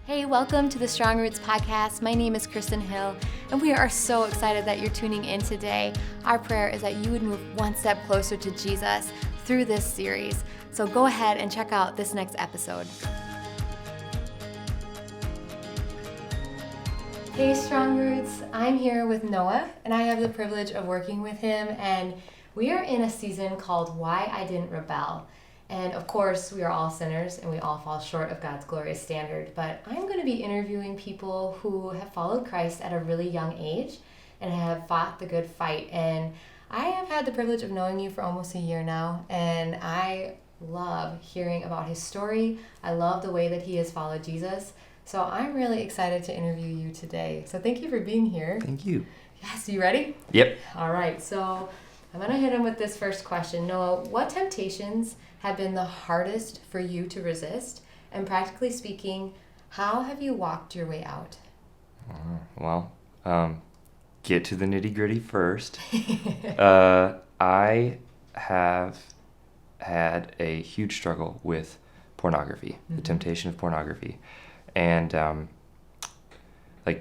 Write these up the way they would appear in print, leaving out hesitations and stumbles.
Hey, welcome to the Strong Roots podcast. My name is Kristen Hill, and we are so excited that you're tuning in today. Our prayer is that you would move one step closer to Jesus through this series. So go ahead and check out this next episode. Hey, Strong Roots. I'm here with Noah, and I have the privilege of working with him, and we are in a season called Why I Didn't Rebel. And of course, we are all sinners and we all fall short of God's glorious standard. But I'm going to be interviewing people who have followed Christ at a really young age and have fought the good fight. And I have had the privilege of knowing you for almost a year now. And I love hearing about his story. I love the way that he has followed Jesus. So I'm really excited to interview you today. So thank you for being here. Thank you. Yes, you ready? Yep. All right. So I'm going to hit him with this first question. Noah, what temptations have been the hardest for you to resist? And practically speaking, how have you walked your way out? Get to the nitty-gritty first. I have had a huge struggle with pornography, the temptation of pornography. And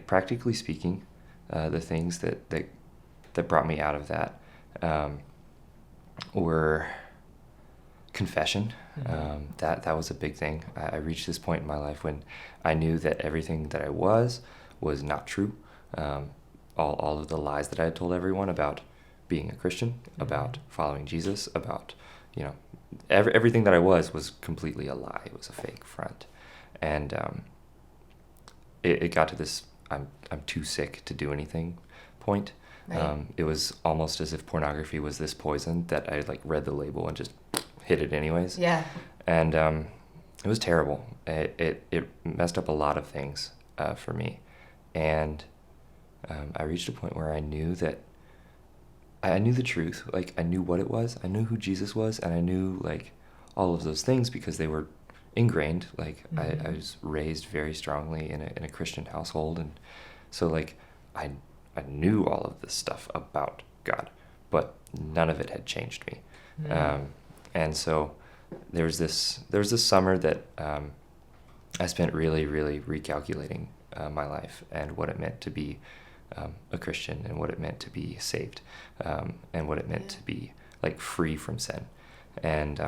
practically speaking, the things that brought me out of that were confession. That was a big thing. I reached this point in my life when I knew that everything that I was not true. All of the lies that I had told everyone about being a Christian, about following Jesus, about everything that I was completely a lie. It was a fake front, and it got to this I'm too sick to do anything point. Right. It was almost as if pornography was this poison that I read the label and just hit it anyways. Yeah. And it was terrible. It messed up a lot of things for me. And I reached a point where I knew that I knew the truth. I knew what it was. I knew who Jesus was, and I knew all of those things because they were ingrained. I was raised very strongly in a Christian household, and so I knew all of this stuff about God, but none of it had changed me. And so there was this summer that I spent really, really recalculating my life and what it meant to be a Christian and what it meant to be saved and what it meant to be free from sin. And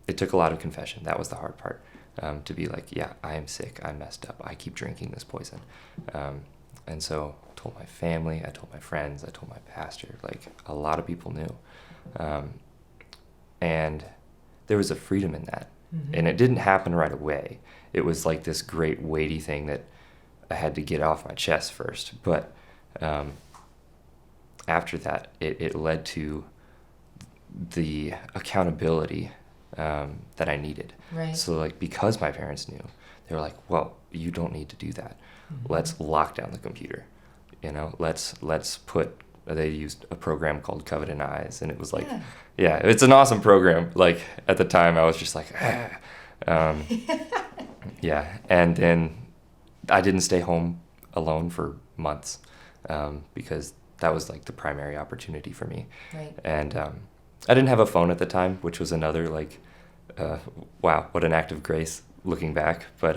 it took a lot of confession. That was the hard part, to be I am sick, I'm messed up, I keep drinking this poison. And so I told my family, I told my friends, I told my pastor, a lot of people knew. And there was a freedom in that. And it didn't happen right away. It was this great weighty thing that I had to get off my chest first. But after that, it led to the accountability that I needed. Right. So because my parents knew, they were well, you don't need to do that. Let's lock down the computer. Let's put, they used a program called Covenant Eyes, and it was yeah, it's an awesome program. At the time I was just yeah. And then I didn't stay home alone for months, because that was the primary opportunity for me. Right. And I didn't have a phone at the time, which was another wow, what an act of grace looking back. But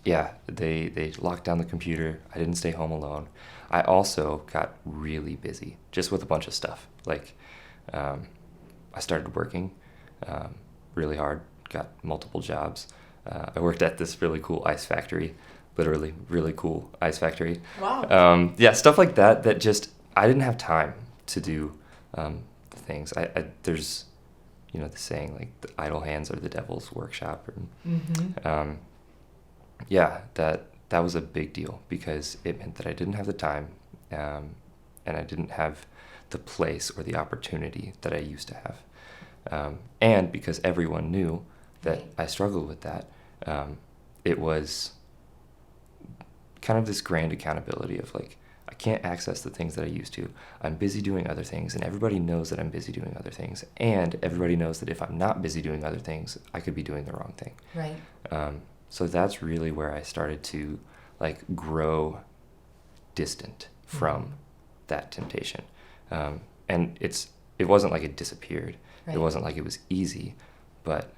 yeah, they locked down the computer. I didn't stay home alone. I also got really busy just with a bunch of stuff. I started working really hard, got multiple jobs. I worked at this really cool ice factory, literally really cool ice factory. Wow. Yeah, stuff like that just, I didn't have time to do the things. There's, the saying, the idle hands are the devil's workshop. And, yeah, that was a big deal because it meant that I didn't have the time, and I didn't have the place or the opportunity that I used to have. And because everyone knew that I struggled with that, it was kind of this grand accountability of I can't access the things that I used to. I'm busy doing other things, and everybody knows that I'm busy doing other things. And everybody knows that if I'm not busy doing other things, I could be doing the wrong thing. Right. So that's really where I started to grow distant from that temptation. And it wasn't it disappeared. Right. It wasn't it was easy, but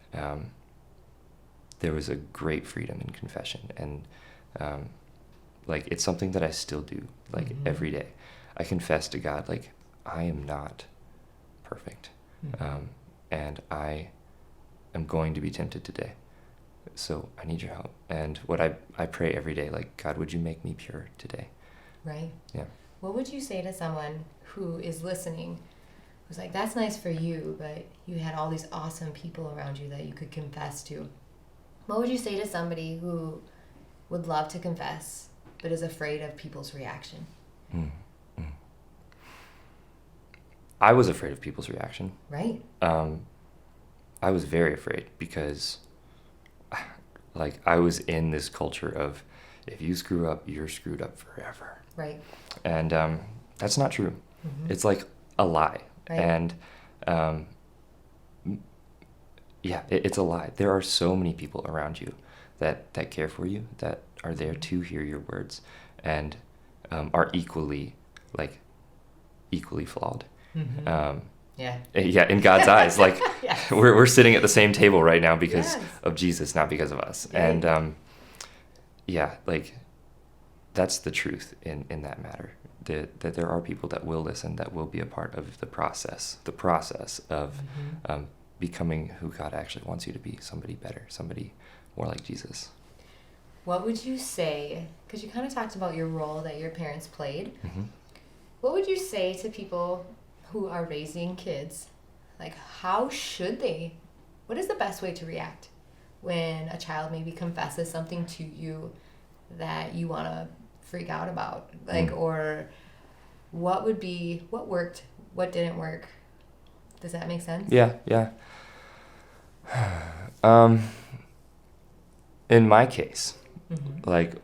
there was a great freedom in confession, and like it's something that I still do, like every day. I confess to God, like I am not perfect, and I am going to be tempted today. So I need your help. And what I pray every day, like, God, would you make me pure today? Right. Yeah. What would you say to someone who is listening, who's like, that's nice for you, but you had all these awesome people around you that you could confess to? What would you say to somebody who would love to confess, but is afraid of people's reaction? I was afraid of people's reaction. Right. I was very afraid because like I was in this culture of if you screw up, you're screwed up forever. Right. And that's not true. It's like a lie. Right. And yeah, it's a lie. There are so many people around you that care for you, that are there to hear your words, and are equally flawed. Yeah. Yeah, in God's eyes, like Yes. we're sitting at the same table right now because Yes. of Jesus, not because of us. Right. And yeah, like that's the truth in that matter. That there are people that will listen, that will be a part of the process of becoming who God actually wants you to be, somebody better, somebody more like Jesus. What would you say, because you kind of talked about your role that your parents played, what would you say to people who are raising kids? Like, how should they, what is the best way to react when a child maybe confesses something to you that you want to freak out about? Like, or what worked, what didn't work? Does that make sense? Yeah. In my case, like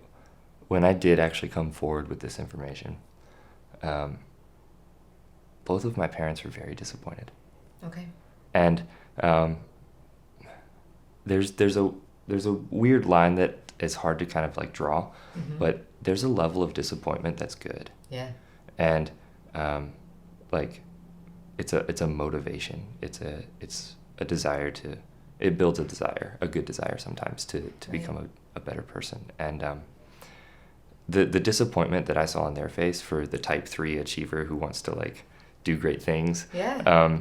when I did actually come forward with this information, both of my parents were very disappointed. Okay. And there's a weird line that is hard to kind of like draw, but there's a level of disappointment that's good. Yeah. And like it's a motivation. It's a desire to, it builds a desire, a good desire sometimes to become a better person. And the disappointment that I saw on their face for the type 3 achiever who wants to like do great things. Yeah.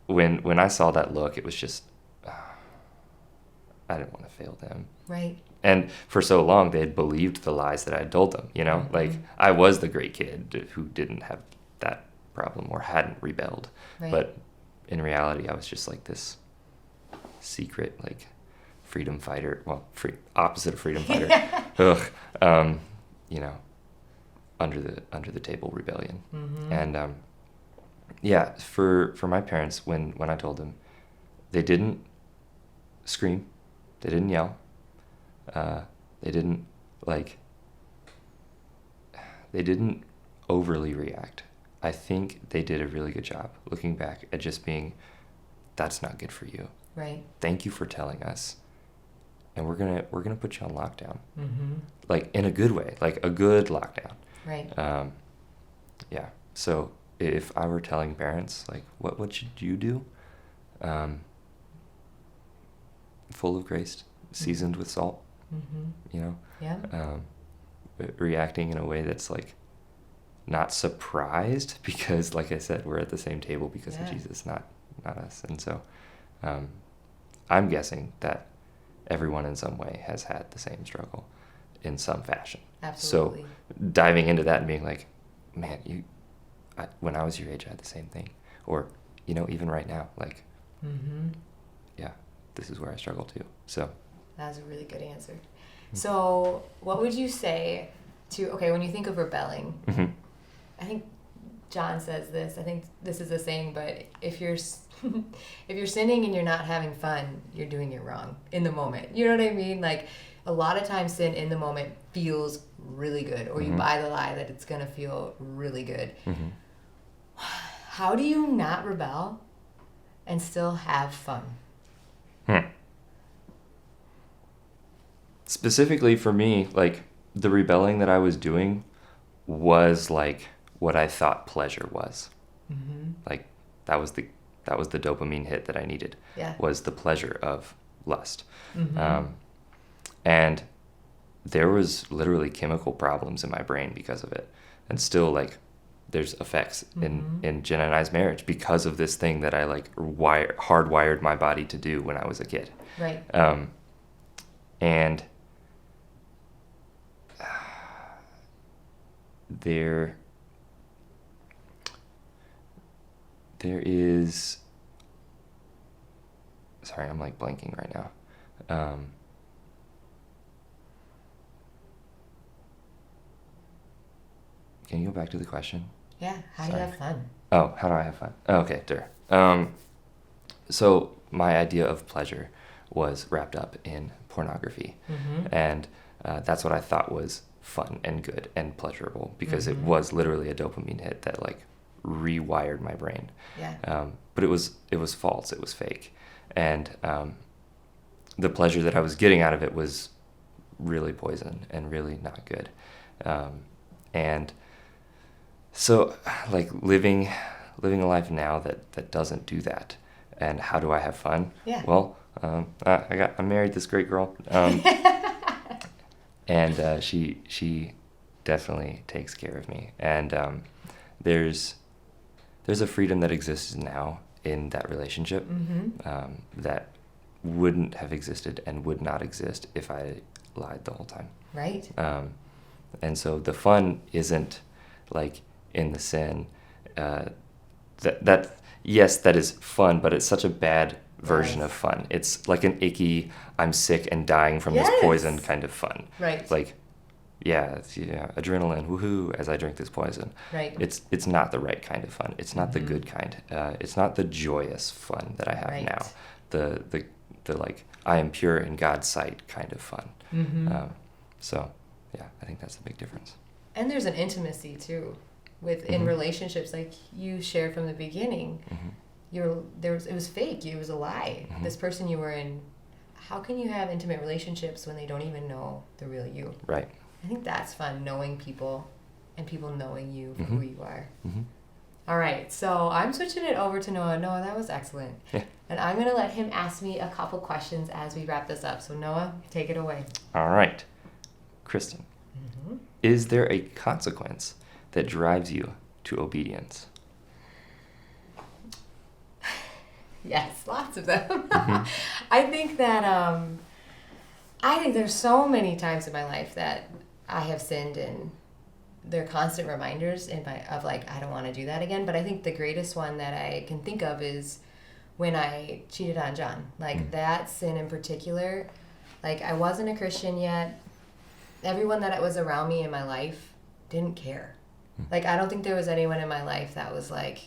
When I saw that look, it was just, I didn't want to fail them. Right. And for so long, they had believed the lies that I had told them, you know? Like, I was the great kid who didn't have that problem or hadn't rebelled. Right. But in reality, I was just like this secret, like, freedom fighter. Well, opposite of freedom fighter. Ugh. You know, under the table rebellion. And yeah, for my parents, when I told them, they didn't scream, they didn't yell, they didn't overly react. I think they did a really good job looking back at just being, that's not good for you. Right. Thank you for telling us, and we're gonna put you on lockdown, like in a good way, like a good lockdown. Right. Yeah. So if I were telling parents, like, what should you do? Full of grace, seasoned with salt. You know. Yeah. Reacting in a way that's like not surprised because, like I said, we're at the same table because of Jesus, not us. And so, I'm guessing that everyone in some way has had the same struggle in some fashion. Absolutely. So diving into that and being like, man, when I was your age, I had the same thing. Or, you know, even right now, like, yeah, this is where I struggle too. So that's a really good answer. So what would you say to, okay, when you think of rebelling, I think John says this, I think this is a saying, but if you're sinning and you're not having fun, you're doing it wrong in the moment. You know what I mean? Like, a lot of times sin in the moment feels really good, or you buy the lie that it's going to feel really good. How do you not rebel and still have fun? Specifically for me, like, the rebelling that I was doing was like what I thought pleasure was. Like, that was the dopamine hit that I needed. Yeah. Was the pleasure of lust. And there was literally chemical problems in my brain because of it. And still, like, there's effects in Jenna and I's marriage because of this thing that I, like, hardwired my body to do when I was a kid. Right. And there is, sorry, I'm like blanking right now. Can you go back to the question? Yeah. How do you have fun? Oh, how do I have fun? Oh, okay, there. So my idea of pleasure was wrapped up in pornography, and that's what I thought was fun and good and pleasurable because it was literally a dopamine hit that, like, rewired my brain. Yeah. But it was false. It was fake, and the pleasure that I was getting out of it was really poison and really not good. And so, like, living a life now that doesn't do that. And how do I have fun? Yeah. Well, I married this great girl, and she definitely takes care of me. And there's a freedom that exists now in that relationship that wouldn't have existed and would not exist if I lied the whole time. Right. And so the fun isn't, like, in the sin. That yes, that is fun, but it's such a bad version of fun. It's like an icky, I'm sick and dying from this poison kind of fun. Right. It's like, it's adrenaline, woohoo, as I drink this poison. Right. It's not the right kind of fun. It's not the good kind. It's not the joyous fun that I have now. The like, I am pure in God's sight kind of fun. So, yeah, I think that's the big difference. And there's an intimacy too, in relationships, like you shared from the beginning. It was fake. It was a lie. This person you were in. How can you have intimate relationships when they don't even know the real you? Right. I think that's fun, knowing people and people knowing you for who you are. All right, so I'm switching it over to Noah. Noah, that was excellent. Yeah. And I'm going to let him ask me a couple questions as we wrap this up. So Noah, take it away. All right. Kristen, is there a consequence that drives you to obedience? Yes, lots of them. I think there's so many times in my life that I have sinned, and they're constant reminders of like, I don't want to do that again. But I think the greatest one that I can think of is when I cheated on John. Like that sin in particular, like I wasn't a Christian yet. Everyone that was around me in my life didn't care. Like, I don't think there was anyone in my life that was like,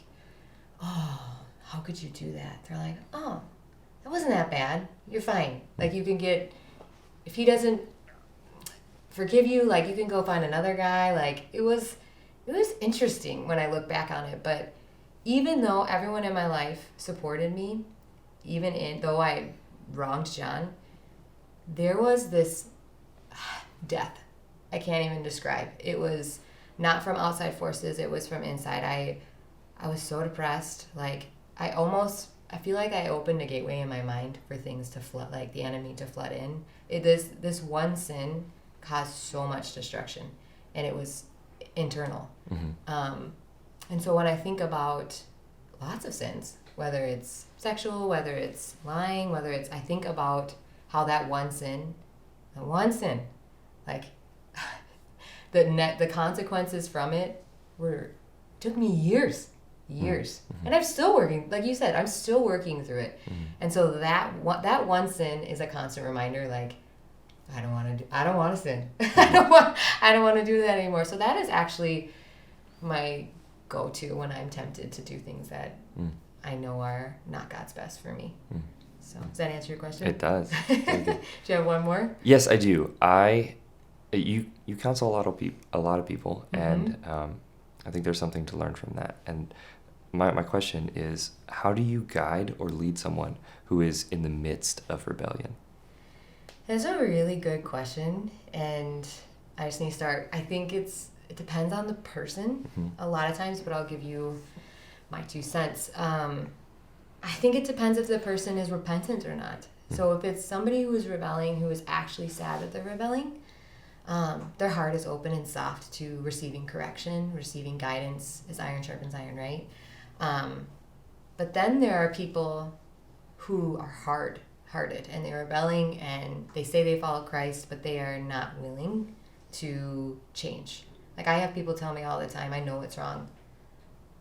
oh, how could you do that? They're like, oh, that wasn't that bad. You're fine. Like, you can if he doesn't forgive you, like, you can go find another guy. Like, it was interesting when I look back on it. But even though everyone in my life supported me, though I wronged John, there was this death I can't even describe. It was not from outside forces. It was from inside. I was so depressed. Like, I feel like I opened a gateway in my mind for things to flood, like the enemy to flood in. This one sin caused so much destruction, and it was internal. And so when I think about lots of sins, whether it's sexual, whether it's lying, I think about how that one sin, like the consequences from it took me years. And I'm still working, like you said, I'm still working through it. And so that one sin is a constant reminder, like, I don't want to sin. I don't want to do that anymore. So that is actually my go-to when I'm tempted to do things that I know are not God's best for me. So does that answer your question? It does. Do you have one more? Yes, I do. You counsel a lot of people, and I think there's something to learn from that. And my question is, how do you guide or lead someone who is in the midst of rebellion? That's a really good question, and I just need to start. I think it depends on the person a lot of times, but I'll give you my 2 cents. I think it depends if the person is repentant or not. So if it's somebody who is rebelling, who is actually sad that they're rebelling, their heart is open and soft to receiving correction, receiving guidance, as iron sharpens iron, right? But then there are people who are hard-hearted and they're rebelling and they say they follow Christ, but they are not willing to change. Like I have people tell me all the time, I know it's wrong,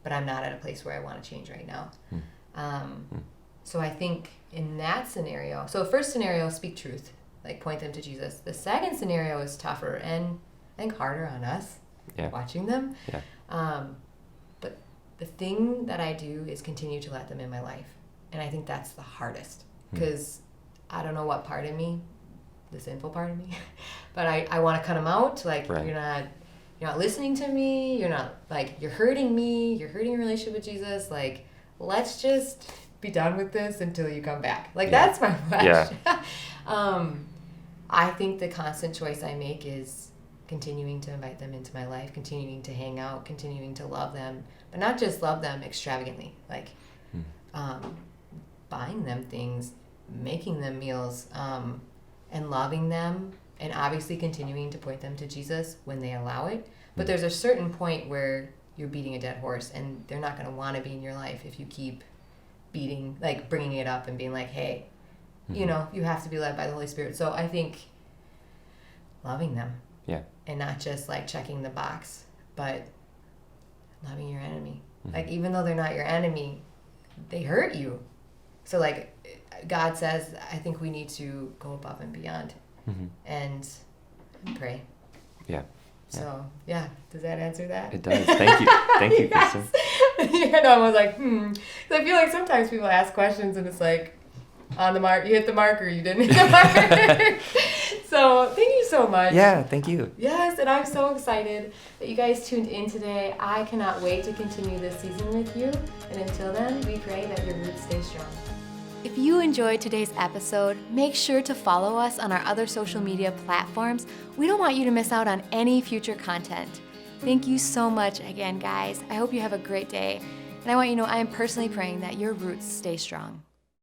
but I'm not at a place where I want to change right now. So I think in that scenario, so first scenario, speak truth, like point them to Jesus. The second scenario is tougher and I think harder on us watching them. But the thing that I do is continue to let them in my life. And I think that's the hardest because I don't know what part of me, the sinful part of me, but I want to cut them out. Like you're not listening to me. You're not like, you're hurting me. You're hurting your relationship with Jesus. Like, let's just be done with this until you come back. Like that's my flesh. I think the constant choice I make is continuing to invite them into my life, continuing to hang out, continuing to love them, but not just love them extravagantly, like buying them things, making them meals, and loving them, and obviously continuing to point them to Jesus when they allow it. But there's a certain point where you're beating a dead horse and they're not going to want to be in your life if you keep bringing it up and being like, hey, you know, you have to be led by the Holy Spirit. So I think loving them. And not just like checking the box, but loving your enemy. Like even though they're not your enemy, they hurt you. So like God says, I think we need to go above and beyond and pray. So does that answer that? It does. Thank you. Thank you, Kristen. And I was like, 'Cause I feel like sometimes people ask questions and it's like, on the mark, you hit the mark or you didn't hit the mark. So thank you so much. Yeah, thank you. Yes, and I'm so excited that you guys tuned in today. I cannot wait to continue this season with you. And until then, we pray that your roots stay strong. If you enjoyed today's episode, make sure to follow us on our other social media platforms. We don't want you to miss out on any future content. Thank you so much again, guys. I hope you have a great day. And I want you to know I am personally praying that your roots stay strong.